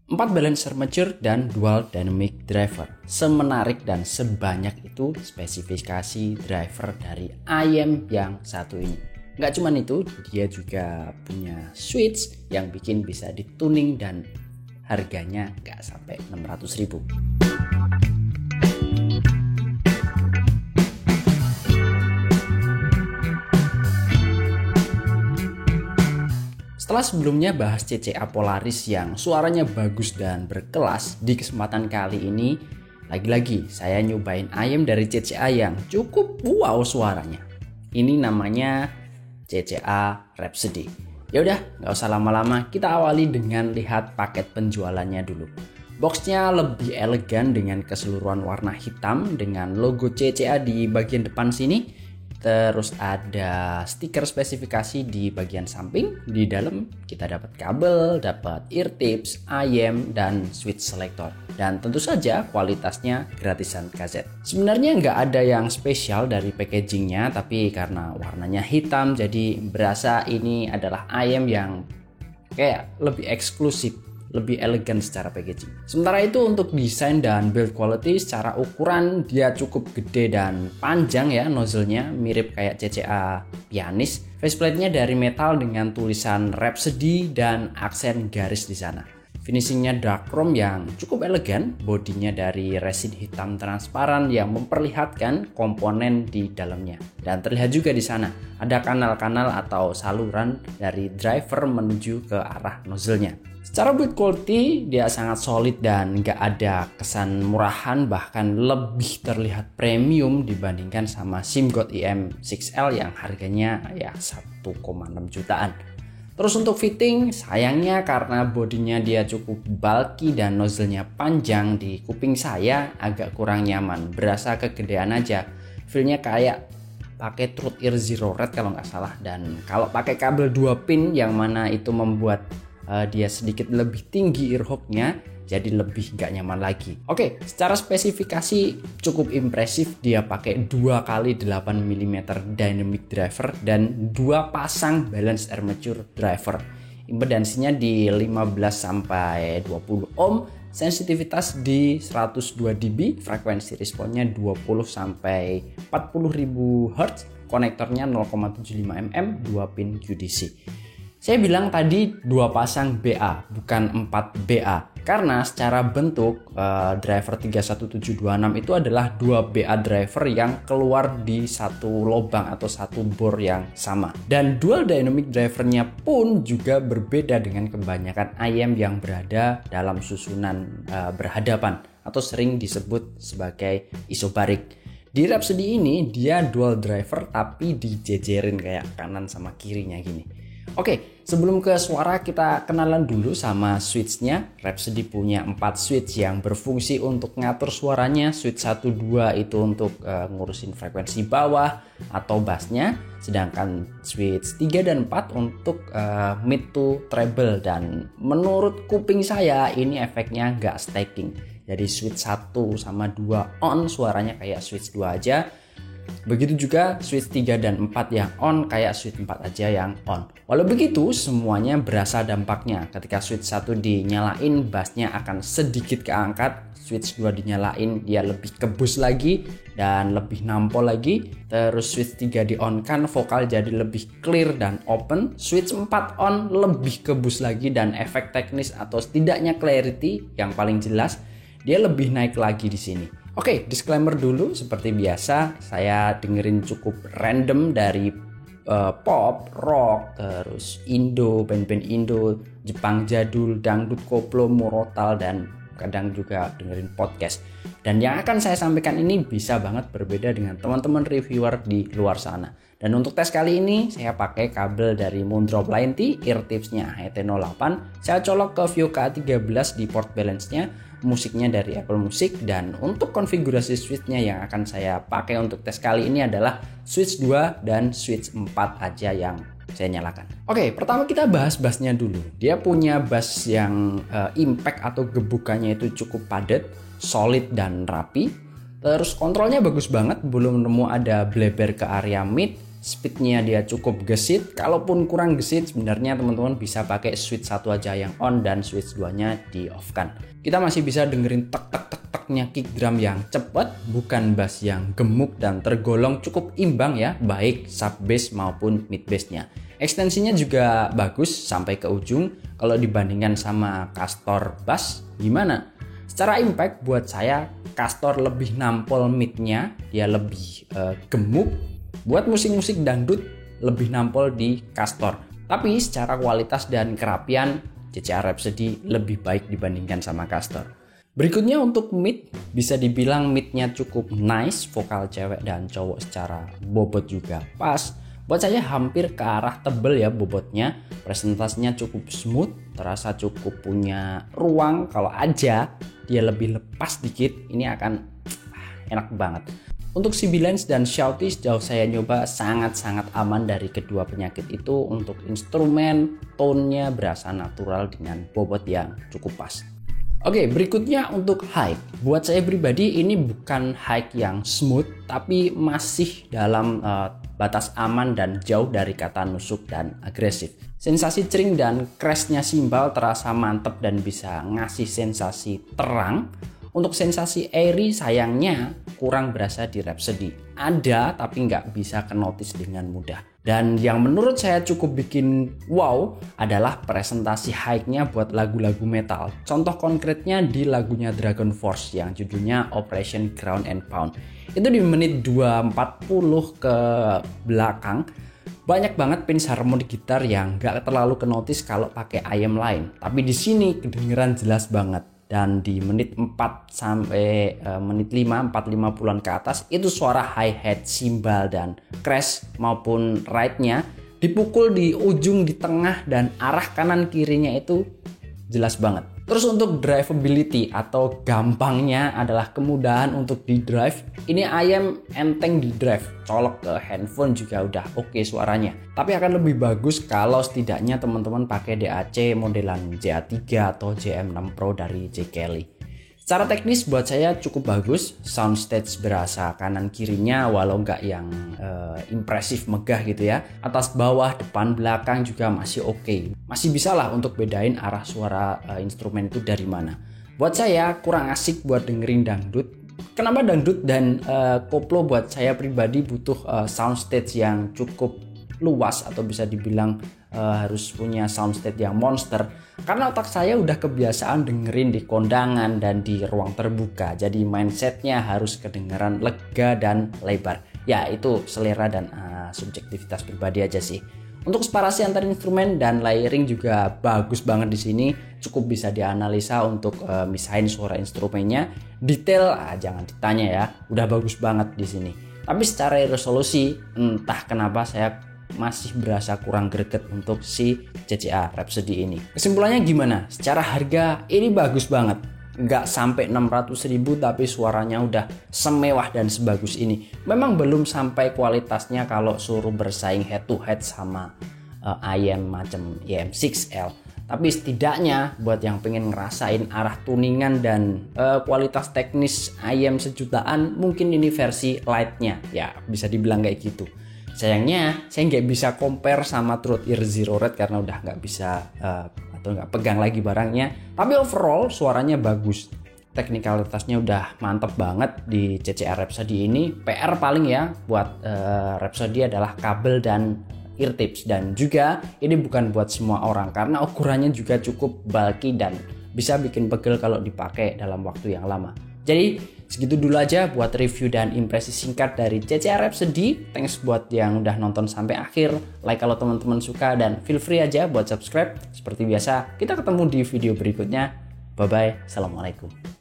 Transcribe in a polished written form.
4 balance armature dan dual dynamic driver. Semenarik dan sebanyak itu spesifikasi driver dari IAM yang satu ini. Nggak cuma itu, dia juga punya switch yang bikin bisa dituning dan harganya nggak sampai 600.000. Setelah sebelumnya bahas CCA Polaris yang suaranya bagus dan berkelas, di kesempatan kali ini lagi-lagi saya nyobain IAM dari CCA yang cukup wow suaranya. Ini namanya CCA Rhapsody. Ya udah, nggak usah lama-lama, kita awali dengan lihat paket penjualannya dulu. Boxnya lebih elegan dengan keseluruhan warna hitam dengan logo CCA di bagian depan sini. Terus ada stiker spesifikasi di bagian samping. Di dalam kita dapat kabel, dapat ear tips, IAM, dan switch selector. Dan tentu saja kualitasnya gratisan kaset. Sebenarnya nggak ada yang spesial dari packagingnya, tapi karena warnanya hitam jadi berasa ini adalah IAM yang kayak lebih eksklusif, lebih elegan secara packaging. Sementara itu untuk desain dan build quality, secara ukuran dia cukup gede dan panjang ya, nozzle-nya mirip kayak CCA Pianis. Faceplate-nya dari metal dengan tulisan Rhapsody dan aksen garis di sana. Finishingnya dark chrome yang cukup elegan, bodinya dari resin hitam transparan yang memperlihatkan komponen di dalamnya. Dan terlihat juga di sana ada kanal-kanal atau saluran dari driver menuju ke arah nozzle-nya. Secara build quality dia sangat solid dan gak ada kesan murahan, bahkan lebih terlihat premium dibandingkan sama SIMGOT IM6L yang harganya ya 1,6 jutaan. Terus untuk fitting, sayangnya karena bodinya dia cukup bulky dan nozzle-nya panjang, di kuping saya agak kurang nyaman, berasa kegedean aja. Feel-nya kayak pakai Truth Ear Zero Red kalau nggak salah, dan kalau pakai kabel 2 pin yang mana itu membuat dia sedikit lebih tinggi earhook-nya, jadi lebih nggak nyaman lagi. Oke, secara spesifikasi cukup impresif. Dia pakai 2x8 mm dynamic driver dan 2 pasang balance armature driver. Impedansinya di 15 sampai 20 ohm, sensitivitas di 102 dB, frekuensi responnya 20 sampai 40.000 Hz, konektornya 0,75 mm, 2 pin QDC. Saya bilang tadi 2 pasang BA, bukan 4 BA. Karena secara bentuk driver 31726 itu adalah 2 BA driver yang keluar di satu lubang atau satu bor yang sama. Dan dual dynamic drivernya pun juga berbeda dengan kebanyakan IAM yang berada dalam susunan berhadapan atau sering disebut sebagai isobarik. Di Rhapsody ini dia dual driver tapi dijejerin kayak kanan sama kirinya gini. Oke, sebelum ke suara kita kenalan dulu sama switch-nya. Rhapsody punya 4 switch yang berfungsi untuk ngatur suaranya. Switch 1, 2 itu untuk ngurusin frekuensi bawah atau bassnya. Sedangkan switch 3 dan 4 untuk mid to treble. Dan menurut kuping saya ini efeknya nggak stacking. Jadi switch 1 sama 2 on, suaranya kayak switch 2 aja. Begitu juga switch 3 dan 4 yang on kayak switch 4 aja yang on. Walau begitu, semuanya berasa dampaknya. Ketika switch 1 dinyalain, bassnya akan sedikit keangkat. Switch 2 dinyalain, dia lebih kebus lagi dan lebih nampol lagi. Terus switch 3 di on kan, vokal jadi lebih clear dan open. Switch 4 on, lebih kebus lagi dan efek teknis atau setidaknya clarity yang paling jelas, dia lebih naik lagi di sini. Oke, disclaimer dulu seperti biasa, saya dengerin cukup random dari pop, rock, terus Indo, band-band Indo, Jepang jadul, dangdut koplo, murotal, dan kadang juga dengerin podcast. Dan yang akan saya sampaikan ini bisa banget berbeda dengan teman-teman reviewer di luar sana. Dan untuk tes kali ini saya pakai kabel dari Moondrop Line T, ear tipsnya HT08. Saya colok ke Vio K13 di port balance-nya, musiknya dari Apple Music. Dan untuk konfigurasi switch-nya yang akan saya pakai untuk tes kali ini adalah switch 2 dan switch 4 aja yang saya nyalakan. Oke, pertama kita bahas bassnya dulu. Dia punya bass yang impact atau gebukannya itu cukup padat, solid dan rapi. Terus kontrolnya bagus banget, belum nemu ada bleber ke area mid. speednya dia cukup gesit. Kalaupun kurang gesit, sebenarnya teman-teman bisa pakai switch 1 aja yang on dan switch 2-nya di off kan. Kita masih bisa dengerin tek tek tek teknya kick drum yang cepat, bukan bass yang gemuk dan tergolong cukup imbang ya, baik sub bass maupun mid bass-nya. Ekstensinya juga bagus sampai ke ujung. Kalau dibandingkan sama Castor bass, gimana? Secara impact buat saya Castor lebih nampol midnya, dia lebih gemuk. Buat musik-musik dangdut lebih nampol di Castor. Tapi secara kualitas dan kerapian CCA Rhapsody lebih baik dibandingkan sama Castor. Berikutnya untuk mid, bisa dibilang midnya cukup nice, vokal cewek dan cowok secara bobot juga pas. Buat saya hampir ke arah tebel ya bobotnya, presentasinya cukup smooth, terasa cukup punya ruang. Kalau aja dia lebih lepas dikit, ini akan enak banget. Untuk sibilance dan shouty sejauh saya nyoba sangat-sangat aman dari kedua penyakit itu. Untuk instrumen, tone-nya berasa natural dengan bobot yang cukup pas. Oke, berikutnya untuk high. Buat saya pribadi ini bukan high yang smooth, tapi masih dalam batas aman dan jauh dari kata nusuk dan agresif. Sensasi cering dan crashnya simbal terasa mantep dan bisa ngasih sensasi terang. Untuk sensasi airy sayangnya kurang berasa di Rhapsody. Ada tapi nggak bisa ke-notice dengan mudah. Dan yang menurut saya cukup bikin wow adalah presentasi high-nya buat lagu-lagu metal. Contoh konkretnya di lagunya Dragon Force yang judulnya Operation Ground and Pound. Itu di menit 2:40 ke belakang banyak banget pinch harmonic gitar yang gak terlalu ke-notice kalau pakai IM lain. Tapi di sini kedengeran jelas banget. Dan di menit 4 sampai menit 5, 4:50-an ke atas itu suara hi-hat, cymbal dan crash maupun ride-nya dipukul di ujung, di tengah dan arah kanan kirinya itu jelas banget. Terus untuk drivability atau gampangnya adalah kemudahan untuk di drive. Ini IM enteng di drive, colok ke handphone juga udah oke suaranya. Tapi akan lebih bagus kalau setidaknya teman-teman pakai DAC modelan JA3 atau JM6 Pro dari J. Kelly. Secara teknis buat saya cukup bagus, soundstage berasa kanan kirinya walau nggak yang impresif megah gitu ya. Atas bawah, depan belakang juga masih oke. Masih bisa lah untuk bedain arah suara instrumen itu dari mana. Buat saya kurang asik buat dengerin dangdut. Kenapa dangdut dan koplo buat saya pribadi butuh soundstage yang cukup luas atau bisa dibilang harus punya soundstage yang monster. Karena otak saya udah kebiasaan dengerin di kondangan dan di ruang terbuka. Jadi mindsetnya harus kedengeran lega dan lebar. Ya itu selera dan subjektivitas pribadi aja sih. Untuk separasi antar instrumen dan layering juga bagus banget di sini. Cukup bisa dianalisa untuk misahin suara instrumennya. Detail jangan ditanya ya. Udah bagus banget di sini. Tapi secara resolusi entah kenapa saya masih berasa kurang greget untuk si CCA Rhapsody ini. Kesimpulannya gimana? Secara harga ini bagus banget. Nggak sampai 600.000 tapi suaranya udah semewah dan sebagus ini. Memang belum sampai kualitasnya kalau suruh bersaing head to head sama IM macam EM6L. Tapi setidaknya buat yang pengen ngerasain arah tuningan dan kualitas teknis IM sejutaan, mungkin ini versi light-nya. Ya bisa dibilang kayak gitu. Sayangnya saya nggak bisa compare sama Truth Ear Zero Red karena udah nggak bisa atau nggak pegang lagi barangnya. Tapi overall suaranya bagus. Teknikalitasnya udah mantep banget di CCA Rhapsody ini. PR paling ya buat Rhapsody adalah kabel dan ear tips. Dan juga ini bukan buat semua orang karena ukurannya juga cukup bulky dan bisa bikin pegel kalau dipakai dalam waktu yang lama. Jadi segitu dulu aja buat review dan impresi singkat dari CCA Rhapsody. Thanks buat yang udah nonton sampai akhir. Like kalau teman-teman suka dan feel free aja buat subscribe. Seperti biasa, kita ketemu di video berikutnya. Bye-bye. Assalamualaikum.